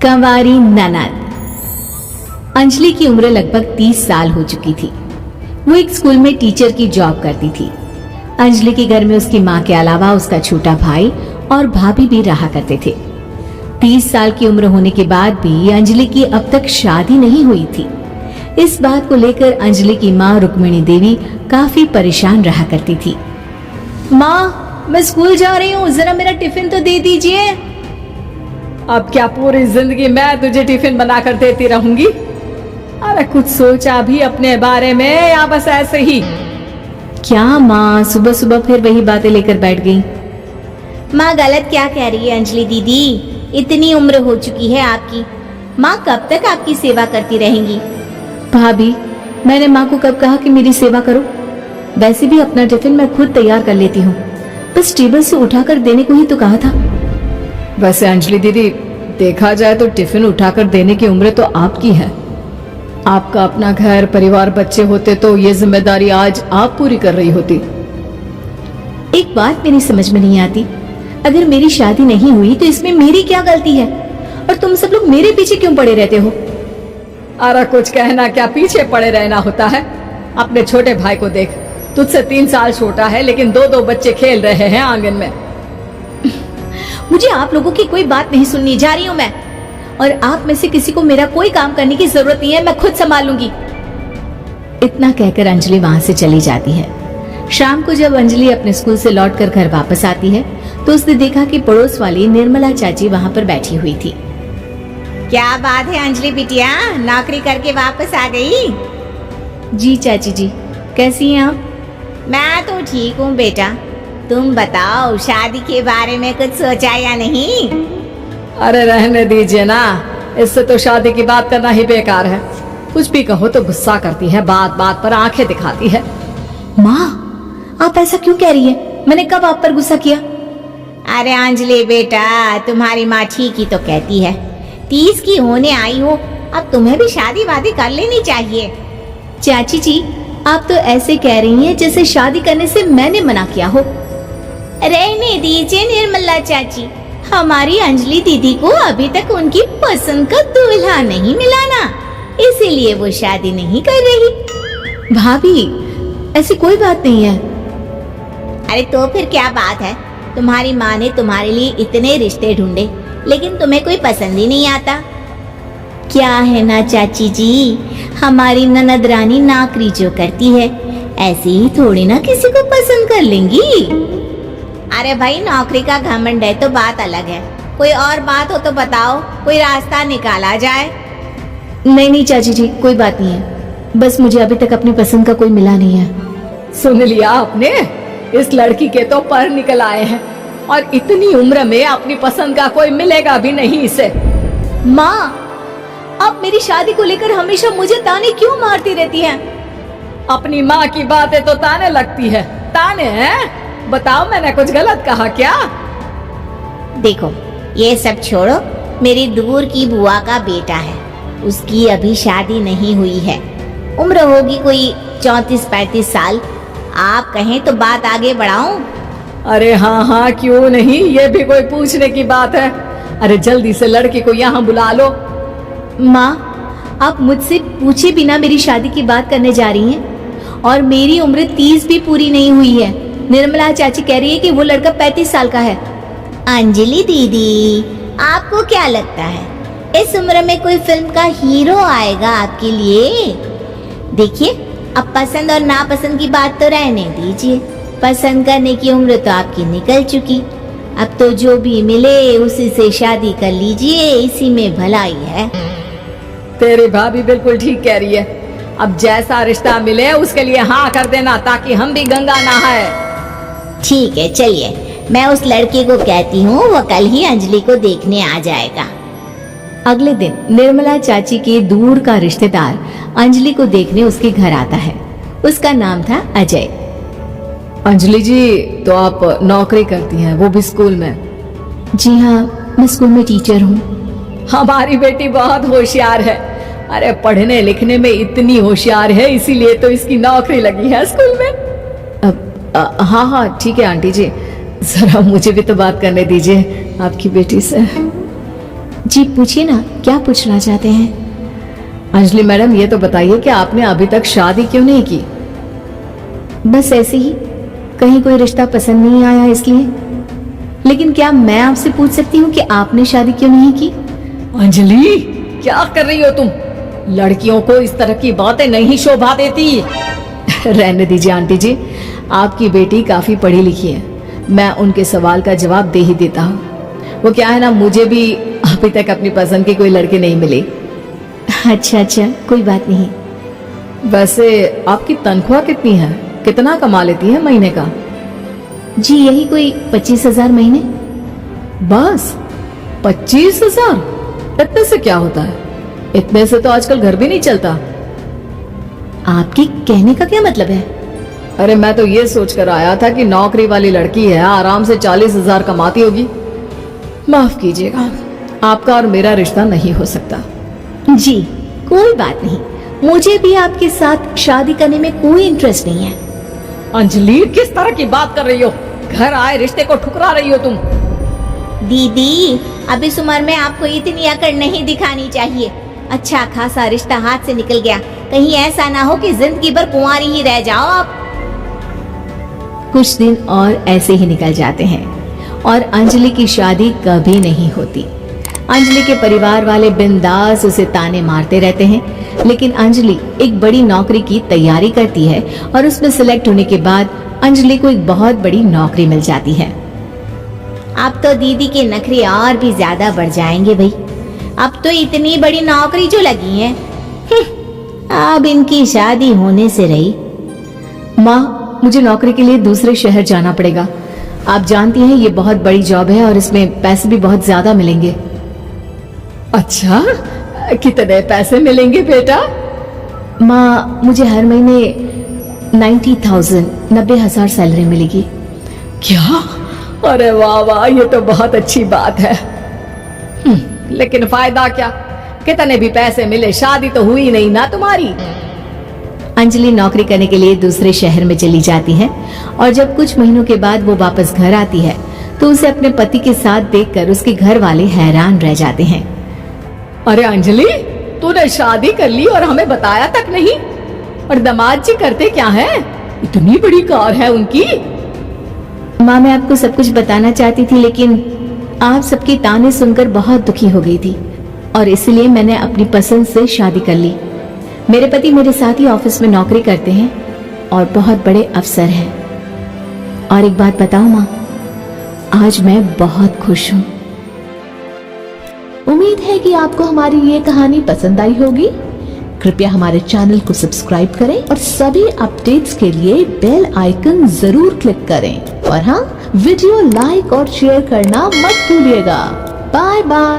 कंवारी ननद। अंजलि की उम्र लगभग 30 साल हो चुकी थी। वो एक स्कूल में टीचर की जॉब करती थी। अंजलि के घर में उसकी माँ के अलावा उसका छोटा भाई और भाभी भी रहा करते थे। 30 साल की उम्र होने के बाद भी अंजलि की अब तक शादी नहीं हुई थी। इस बात को लेकर अंजलि की माँ रुक्मिणी देवी काफी परेशान रहा करती थी। माँ, मैं स्कूल जा रही हूँ, जरा मेरा टिफिन तो दे दीजिए। अब क्या पूरी जिंदगी मैं तुझे टिफिन बना कर देती रहूंगी? अरे कुछ सोचा भी अपने बारे में या बस ऐसे ही? क्या माँ, सुबह सुबह फिर वही बातें लेकर बैठ गई। माँ गलत क्या कह रही है अंजलि दीदी? इतनी उम्र हो चुकी है आपकी, माँ कब तक आपकी सेवा करती रहेंगी? भाभी, मैंने माँ को कब कहा कि मेरी सेवा करो? वैसे भी अपना टिफिन मैं खुद तैयार कर लेती हूँ, बस टेबल से उठाकर देने को ही तो कहा था। वैसे अंजलि दीदी, देखा जाए तो टिफिन उठाकर देने की उम्र तो आपकी है। आपका अपना घर परिवार बच्चे होते तो ये जिम्मेदारी आज आप पूरी कर रही होती। एक बात मेरी समझ में नहीं आती, अगर मेरी शादी नहीं हुई तो इसमें मेरी क्या गलती है? और तुम सब लोग मेरे पीछे क्यों पड़े रहते हो? अरे कुछ कहना क्या पीछे पड़े रहना होता है? अपने छोटे भाई को देख, तुझसे 3 साल छोटा है लेकिन 2-2 बच्चे खेल रहे हैं आंगन में। मुझे आप लोगों की कोई बात नहीं सुननी, जा रही हूँ मैं। और आप में से किसी को मेरा कोई काम करने की जरूरत नहीं है, मैं खुद संभाल लूंगी। इतना कहकर अंजलि वहां से चली जाती है। शाम को जब अंजलि अपने स्कूल से लौटकर घर वापस आती है तो उसने देखा कि पड़ोस वाली निर्मला चाची वहां पर बैठी हुई थी। क्या बात है अंजलि बिटिया, नौकरी करके वापस आ गई? जी चाची जी, कैसी हैं आप? मैं तो ठीक हूँ बेटा, तुम बताओ शादी के बारे में कुछ सोचा या नहीं? अरे रहने दीजिए ना, इससे तो शादी की बात करना ही बेकार है। कुछ भी कहो तो गुस्सा करती है, बात बात पर आंखें दिखाती है। माँ, आप ऐसा क्यों कह रही है? मैंने कब आप पर गुस्सा किया? अरे अंजलि बेटा, तुम्हारी माँ ठीक ही तो कहती है। 30 की होने आई हो, अब तुम्हें भी शादी वादी कर लेनी चाहिए। चाची जी, आप तो ऐसे कह रही हैं जैसे शादी करने से मैंने मना किया हो। रहने दीजिए निर्मला चाची, हमारी अंजलि दीदी को अभी तक उनकी पसंद का दूल्हा नहीं मिला ना, इसीलिए वो शादी नहीं कर रही। भाभी, ऐसी कोई बात नहीं है। अरे तो फिर क्या बात है? तुम्हारी माँ ने तुम्हारे लिए इतने रिश्ते ढूंढे लेकिन तुम्हें कोई पसंद ही नहीं आता। क्या है ना चाची जी, हमारी ननद रानी नौकरी जो करती है ऐसे ही थोड़ी ना किसी को पसंद कर लेंगी। अरे भाई, नौकरी का घमंड है तो बात अलग है, कोई और बात हो तो बताओ, कोई रास्ता निकाला जाए। नहीं नहीं चाची जी, कोई बात नहीं है, बस मुझे अभी तक अपनी पसंद का कोई मिला नहीं है। सुन लिया आपने, इस लड़की के तो पर निकल आए हैं और इतनी उम्र में अपनी पसंद का कोई मिलेगा भी नहीं इसे। माँ, आप मेरी शादी को लेकर हमेशा मुझे ताने क्यों मारती रहती हैं? अपनी माँ की बातें तो ताने लगती है। ताने हैं? बताओ, मैंने कुछ गलत कहा क्या? देखो, ये सब छोड़ो, मेरी दूर की बुआ का बेटा है, उसकी अभी शादी नहीं हुई है, उम्र होगी कोई 34-35 साल। आप कहें तो बात आगे बढ़ाऊं? अरे हाँ हाँ, क्यों नहीं, ये भी कोई पूछने की बात है। अरे जल्दी से लड़की को यहाँ बुला लो। माँ, आप मुझसे पूछे बिना मेरी शादी की बात करने जा रही हैं और मेरी उम्र 30 भी पूरी नहीं हुई है। निर्मला चाची कह रही है कि वो लड़का 35 साल का है। अंजलि दीदी, आपको क्या लगता है इस उम्र में कोई फिल्म का हीरो आएगा आपके लिए? देखिए, अब पसंद और नापसंद की बात तो रहने दीजिए, पसंद करने की उम्र तो आपकी निकल चुकी। अब तो जो भी मिले उसी से शादी कर लीजिए, इसी में भलाई है। तेरी भाभी बिल्कुल ठीक कह रही है। अब जैसा रिश्ता मिले उसके लिए हाँ कर देना, ताकि हम भी गंगा नहाए। ठीक है, चलिए मैं उस लड़के को कहती हूँ, वो कल ही अंजलि को देखने आ जाएगा। अगले दिन निर्मला चाची के दूर का रिश्तेदार अंजलि को देखने उसके घर आता है। उसका नाम था अजय। अंजलि जी, तो आप नौकरी करती हैं, वो भी स्कूल में? जी हाँ, मैं स्कूल में टीचर हूँ। हमारी बेटी बहुत होशियार है। अरे पढ़ने लिखने में इतनी होशियार है, इसीलिए तो इसकी नौकरी लगी है स्कूल में। हाँ हाँ ठीक है आंटी जी, जरा मुझे भी तो बात करने दीजिए आपकी बेटी से। जी पूछिए ना, क्या पूछना चाहते हैं? अंजलि मैडम, ये तो बताइए कि आपने अभी तक शादी क्यों नहीं की? बस ऐसे ही, कहीं कोई रिश्ता पसंद नहीं आया इसलिए। लेकिन क्या मैं आपसे पूछ सकती हूँ कि आपने शादी क्यों नहीं की? अंजलि, क्या कर रही हो तुम? लड़कियों को इस तरह की बातें नहीं शोभा देती। रहने दीजिए आंटी जी, आपकी बेटी काफी पढ़ी लिखी है, मैं उनके सवाल का जवाब दे ही देता हूँ। वो क्या है ना, मुझे भी अभी तक अपनी पसंद की कोई लड़की नहीं मिली। अच्छा अच्छा, कोई बात नहीं। वैसे आपकी तनख्वाह कितनी है? कितना कमा लेती है महीने का? जी यही कोई 25,000 महीने। बस 25,000? इतने से क्या होता है? इतने से तो आजकल घर भी नहीं चलता। आपके कहने का क्या मतलब है? अरे मैं तो ये सोचकर आया था कि नौकरी वाली लड़की है, आराम से 40,000 कमाती होगी। माफ कीजिएगा, आपका और मेरा रिश्ता नहीं हो सकता। जी कोई बात नहीं, मुझे भी आपके साथ शादी करने में कोई इंटरेस्ट नहीं है। अंजलि, किस तरह की बात कर रही हो? घर आए रिश्ते को ठुकरा रही हो तुम। दीदी, अब इस उम्र में आपको इतनी अकड़ नहीं दिखानी चाहिए। अच्छा खासा रिश्ता हाथ से निकल गया, कहीं ऐसा ना हो कि जिंदगी भर कुंवारी ही रह जाओ आप। कुछ दिन और ऐसे ही निकल जाते हैं और अंजलि की शादी कभी नहीं होती। अंजलि के परिवार वाले बिंदास उसे ताने मारते रहते हैं, लेकिन अंजलि एक बड़ी नौकरी की तैयारी करती है और उसमें सिलेक्ट होने के बाद अंजलि को एक बहुत बड़ी नौकरी मिल जाती है। अब तो दीदी के नखरे और भी ज्यादा बढ़ जाएंगे भाई। अब तो इतनी बड़ी नौकरी जो लगी है, अब इनकी शादी होने से रही। माँ, मुझे नौकरी के लिए दूसरे शहर जाना पड़ेगा। आप जानती हैं ये बहुत बड़ी जॉब है और इसमें पैसे भी बहुत ज्यादा मिलेंगे। अच्छा, कितने पैसे मिलेंगे बेटा? माँ, मुझे हर महीने 90,000 सैलरी मिलेगी। क्या? अरे वाह वाह, ये तो बहुत अच्छी बात है। लेकिन फायदा क्या? कितने भी पैसे मिले, शादी तो हुई नहीं ना तुम्हारी। अंजलि नौकरी करने के लिए दूसरे शहर में चली जाती है और जब कुछ महीनों के बाद वो वापस घर आती है तो उसे अपने पति के साथ देखकर उसके घर वाले हैरान रह जाते हैं। अरे अंजलि, तूने शादी कर ली और हमें बताया तक नहीं। और दामाद जी करते क्या हैं? इतनी बड़ी कार है उनकी। माँ, मैं आपको सब कुछ बताना चाहती थी, लेकिन आप सबके ताने सुनकर बहुत दुखी हो गई थी और इसलिए मैंने अपनी पसंद से शादी कर ली। मेरे पति मेरे साथ ही ऑफिस में नौकरी करते हैं और बहुत बड़े अफसर हैं। और एक बात बताऊं माँ, आज मैं बहुत खुश हूँ। उम्मीद है कि आपको हमारी ये कहानी पसंद आई होगी। कृपया हमारे चैनल को सब्सक्राइब करें और सभी अपडेट्स के लिए बेल आइकन जरूर क्लिक करें। और हाँ, वीडियो लाइक और शेयर करना मत भूलिएगा। Bye bye.